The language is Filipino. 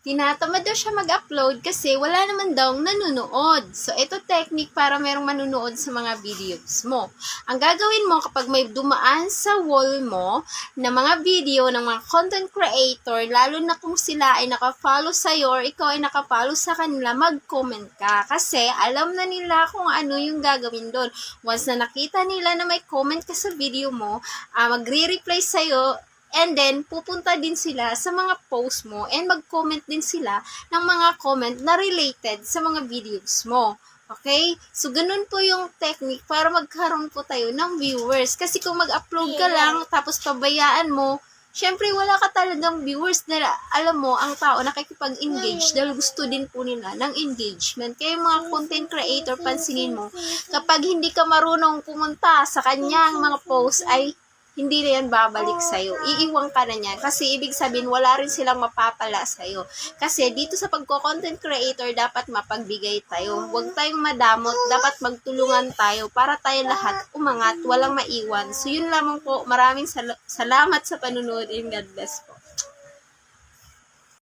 Tinatamad daw siya mag-upload kasi wala naman daw nanonood. So, ito technique para merong manunood sa mga videos mo. Ang gagawin mo kapag may dumaan sa wall mo na mga video ng mga content creator, lalo na kung sila ay naka-follow sa'yo or ikaw ay naka-follow sa kanila, mag-comment ka. Kasi alam na nila kung ano yung gagawin doon. Once na nakita nila na may comment ka sa video mo, magre-reply sa'yo. And then, pupunta din sila sa mga post mo and mag-comment din sila ng mga comment na related sa mga videos mo. Okay? So, ganun po yung technique para magkaroon po tayo ng viewers. Kasi kung mag-upload ka lang, tapos pabayaan mo, syempre wala ka talagang viewers na alam mo, ang tao nakikipag-engage dahil gusto din po nila ng engagement. Kaya yung mga content creator, pansinin mo, kapag hindi ka marunong pumunta sa kanyang mga post ay hindi na yan babalik sa'yo. Iiwan ka na niyan. Kasi ibig sabihin, wala rin silang mapapala sa'yo. Kasi dito sa pagko-content creator, dapat mapagbigay tayo. Huwag tayong madamot. Dapat magtulungan tayo para tayo lahat umangat, walang maiwan. So, yun lamang po. Maraming salamat sa panunood and God bless po.